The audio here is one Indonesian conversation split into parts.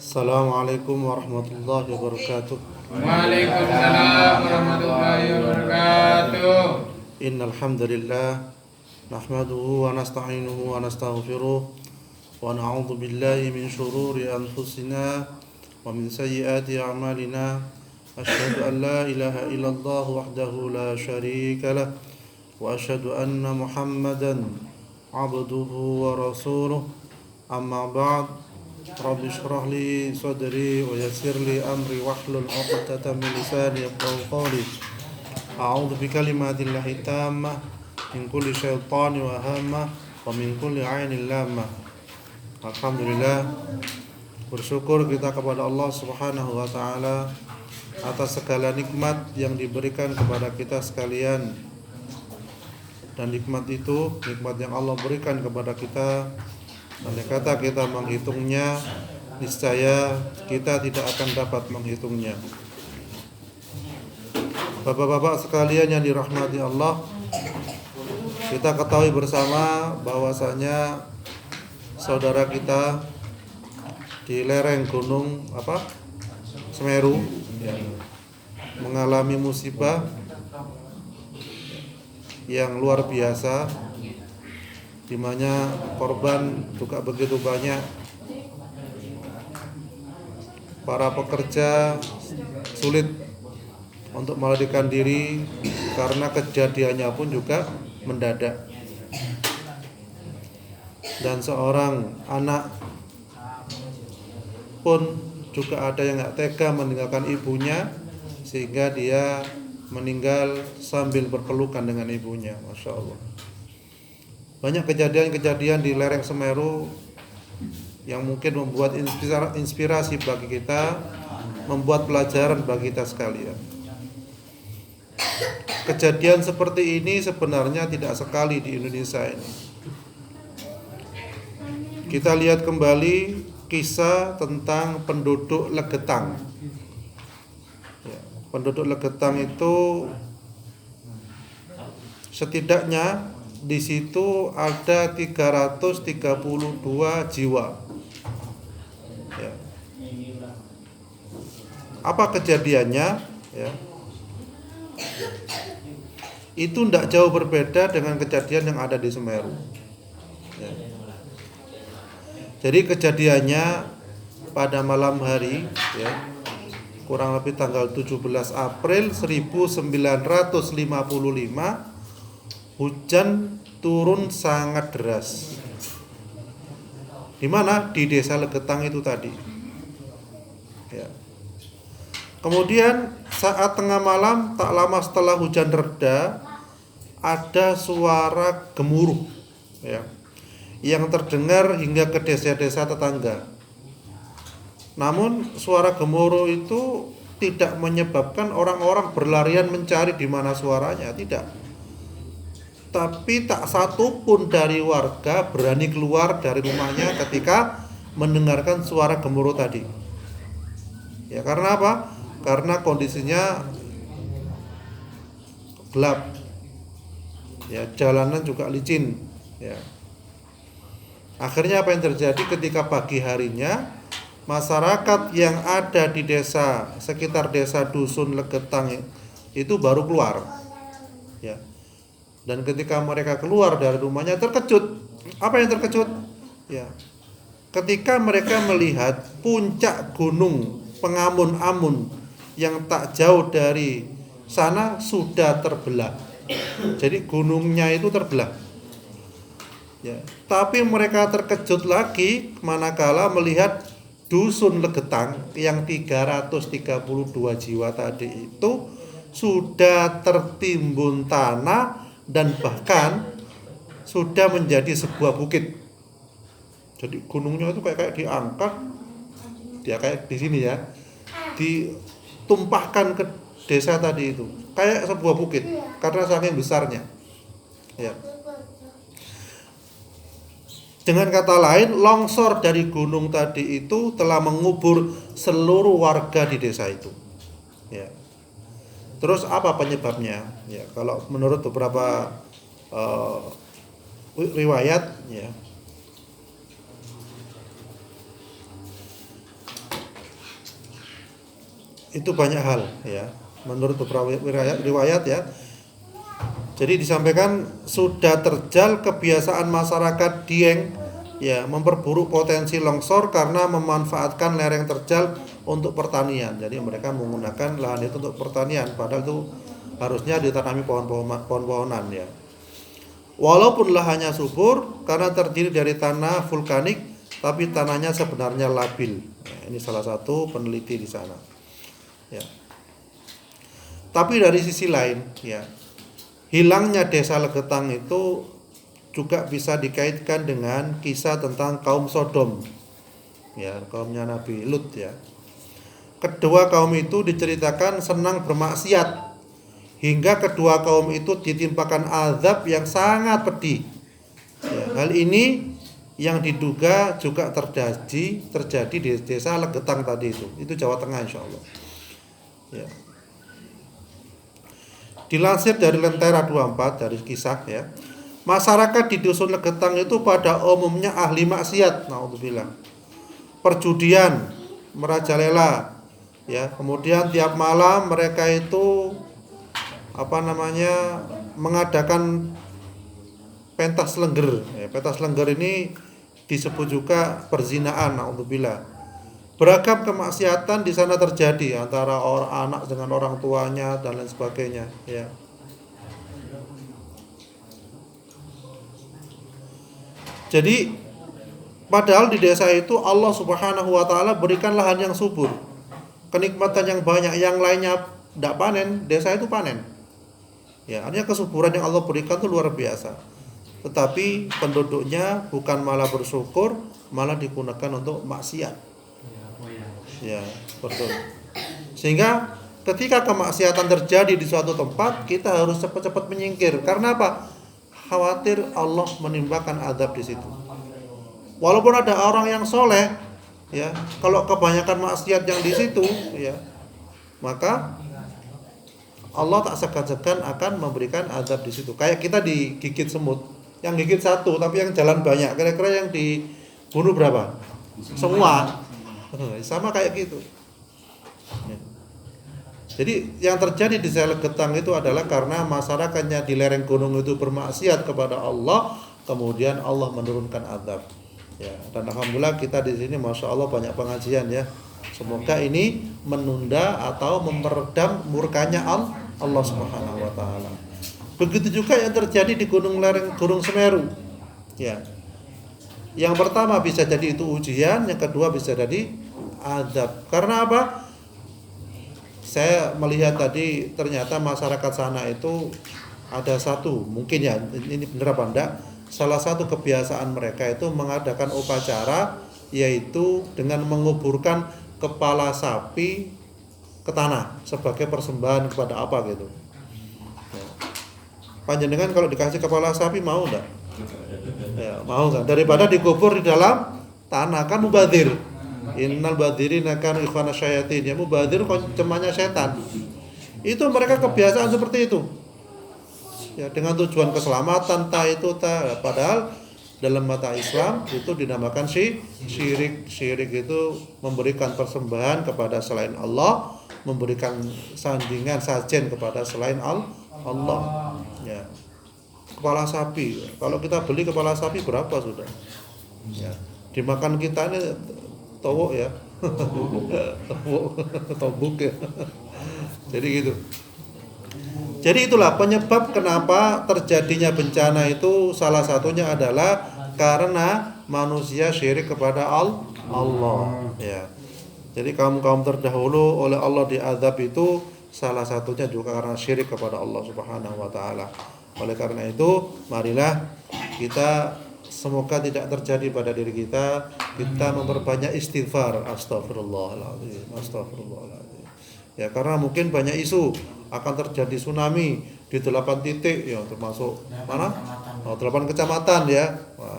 Assalamualaikum warahmatullahi wabarakatuh. Waalaikumsalam warahmatullahi wabarakatuh. Innal hamdalillah nahmaduhu wa nasta'inuhu wa nastaghfiruh wa na'udzu billahi min shururi anfusina wa min sayyiati a'malina. Asyhadu an la ilaha illallah wahdahu la syarika lah wa asyhadu anna Muhammadan 'abduhu wa rasuluh. Amma ba'd. Rabbi shrah li sadri wa yassir li amri wahlul 'uqdatam min lisani yafqahu qawli. A'udzu bi kalimatillahi tammah min kulli syaitani wa hamah wa min kulli 'ainin lamah. Alhamdulillah, bersyukur kita kepada Allah Subhanahu wa taala atas segala nikmat yang diberikan kepada kita sekalian. Dan nikmat itu, nikmat yang Allah berikan kepada kita, andai kata kita menghitungnya, niscaya kita tidak akan dapat menghitungnya. Bapak-bapak sekalian yang dirahmati Allah, kita ketahui bersama bahwasanya saudara kita di lereng gunung Semeru mengalami musibah yang luar biasa, di mana korban juga begitu banyak. Para pekerja sulit untuk melarikan diri karena kejadiannya pun juga mendadak. Dan seorang anak pun juga ada yang gak tega meninggalkan ibunya, sehingga dia meninggal sambil berpelukan dengan ibunya. Masya Allah. Banyak kejadian-kejadian di lereng Semeru yang mungkin membuat inspirasi bagi kita, membuat pelajaran bagi kita sekalian. Kejadian seperti ini sebenarnya tidak sekali di Indonesia ini. Kita lihat kembali kisah tentang penduduk Legetang. Penduduk Legetang itu setidaknya di situ ada 332 jiwa. Ya. Apa kejadiannya? Ya. Itu tidak jauh berbeda dengan kejadian yang ada di Semeru. Ya. Jadi kejadiannya pada malam hari, ya, kurang lebih tanggal 17 April 1955, hujan turun sangat deras. Di mana? Di desa Legetang itu tadi. Ya. Kemudian saat tengah malam, tak lama setelah hujan reda, ada suara gemuruh, ya, yang terdengar hingga ke desa-desa tetangga. Namun suara gemuruh itu tidak menyebabkan orang-orang berlarian mencari di mana suaranya, tidak. Tapi tak satu pun dari warga berani keluar dari rumahnya ketika mendengarkan suara gemuruh tadi. Ya, karena apa? Karena kondisinya gelap. Ya, jalanan juga licin, ya. Akhirnya apa yang terjadi ketika pagi harinya, masyarakat yang ada di desa sekitar desa Dusun Legetang itu baru keluar. Ya. Dan ketika mereka keluar dari rumahnya terkejut. Apa yang terkejut? Ya. Ketika mereka melihat puncak gunung Pengamun-Amun yang tak jauh dari sana sudah terbelah. Jadi gunungnya itu terbelah. Ya. Tapi mereka terkejut lagi manakala melihat Dusun Legetang yang 332 jiwa tadi itu sudah tertimbun tanah dan bahkan sudah menjadi sebuah bukit. Jadi gunungnya itu kayak diangkat, dia kayak di sini ya, ditumpahkan ke desa tadi itu, kayak sebuah bukit karena saking besarnya. Ya. Dengan kata lain, longsor dari gunung tadi itu telah mengubur seluruh warga di desa itu. Ya. Terus apa penyebabnya? Ya, kalau menurut beberapa riwayat, ya, itu banyak hal ya. Menurut beberapa riwayat ya. Jadi disampaikan sudah terjal kebiasaan masyarakat Dieng ya memperburuk potensi longsor karena memanfaatkan lereng terjal untuk pertanian. Jadi mereka menggunakan lahan itu untuk pertanian, padahal itu harusnya ditanami pohon-pohonan ya. Walaupun lahannya subur karena terdiri dari tanah vulkanik, tapi tanahnya sebenarnya labil. Nah, ini salah satu peneliti di sana. Ya. Tapi dari sisi lain, ya, hilangnya desa Legetang itu juga bisa dikaitkan dengan kisah tentang kaum Sodom, ya, kaumnya Nabi Lut ya. Kedua kaum itu diceritakan senang bermaksiat hingga kedua kaum itu ditimpakan azab yang sangat pedih. Ya, hal ini yang diduga juga terjadi di desa Legetang tadi itu Jawa Tengah insyaallah. Ya. Dilansir dari Lentera 24 dari kisah ya. Masyarakat di dusun Legetang itu pada umumnya ahli maksiat, naudzubillah. Perjudian, merajalela, ya. Kemudian tiap malam mereka itu mengadakan pentas lengger. Ya, pentas lengger ini disebut juga perzinaan, naudzubillah. Beragam kemaksiatan di sana terjadi antara anak dengan orang tuanya dan lain sebagainya, ya. Jadi padahal di desa itu Allah Subhanahu wa taala berikan lahan yang subur, kenikmatan yang banyak, yang lainnya tidak panen, desa itu panen. Ya, artinya kesuburan yang Allah berikan itu luar biasa. Tetapi penduduknya bukan malah bersyukur, malah digunakan untuk maksiat. Ya, betul. Sehingga ketika kemaksiatan terjadi di suatu tempat, kita harus cepat-cepat menyingkir. Karena apa? Khawatir Allah menimpakan azab di situ. Walaupun ada orang yang soleh, ya, kalau kebanyakan maksiat yang di situ, ya, maka Allah tak segan-segan akan memberikan azab di situ. Kayak kita digigit semut, yang gigit satu, tapi yang jalan banyak. Kira-kira yang dibunuh berapa? Semua. Sama kayak gitu. Ya. Jadi yang terjadi di desa Legetang itu adalah karena masyarakatnya di lereng gunung itu bermaksiat kepada Allah, kemudian Allah menurunkan azab. Ya, dan alhamdulillah kita di sini masya Allah banyak pengajian ya. Semoga ini menunda atau meredam murkanya Allah Subhanahu wa taala. Begitu juga yang terjadi di Gunung Semeru. Ya. Yang pertama bisa jadi itu ujian, yang kedua bisa jadi azab. Karena apa? Saya melihat tadi ternyata masyarakat sana itu ada satu, mungkin ya ini benar apa enggak, salah satu kebiasaan mereka itu mengadakan upacara yaitu dengan menguburkan kepala sapi ke tanah sebagai persembahan kepada apa gitu. Ya. Panjenengan kalau dikasih kepala sapi mau enggak? Ya, mau kan? Daripada dikubur di dalam tanah, kan mubadzir. Innal badzirina kanu ikhwana syayatin. Ya, mubadzir temannya setan. Itu mereka kebiasaan seperti itu. Ya, dengan tujuan keselamatan padahal dalam mata Islam itu dinamakan syirik. Syirik itu memberikan persembahan kepada selain Allah, memberikan sandingan sajen kepada selain Allah. Ya. Kepala sapi. Kalau kita beli kepala sapi berapa sudah? Ya. Dimakan kita ini towok ya. Tobuk ya. Jadi gitu. Jadi itulah penyebab kenapa terjadinya bencana itu salah satunya adalah karena manusia syirik kepada Allah. Ya. Jadi kaum-kaum terdahulu oleh Allah diazab itu salah satunya juga karena syirik kepada Allah Subhanahu wa taala. Oleh karena itu, marilah kita semoga tidak terjadi pada diri kita memperbanyak istighfar. Astagfirullahaladzim. Ya, karena mungkin banyak isu akan terjadi tsunami di 8 titik ya, termasuk mana? 8 kecamatan ya. Wah.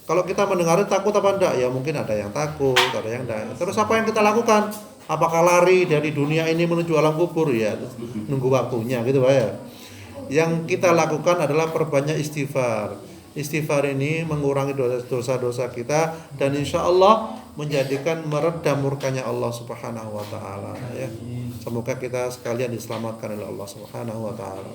Kalau kita mendengar takut apa enggak? Ya mungkin ada yang takut, ada yang enggak. Terus apa yang kita lakukan? Apakah lari dari dunia ini menuju alam kubur ya? Nunggu waktunya gitu Pak ya. Yang kita lakukan adalah perbanyak istighfar. Istighfar ini mengurangi dosa-dosa kita dan insya Allah menjadikan meredam murkanya Allah Subhanahu wa taala ya. Semoga kita sekalian diselamatkan oleh Allah Subhanahu wa taala.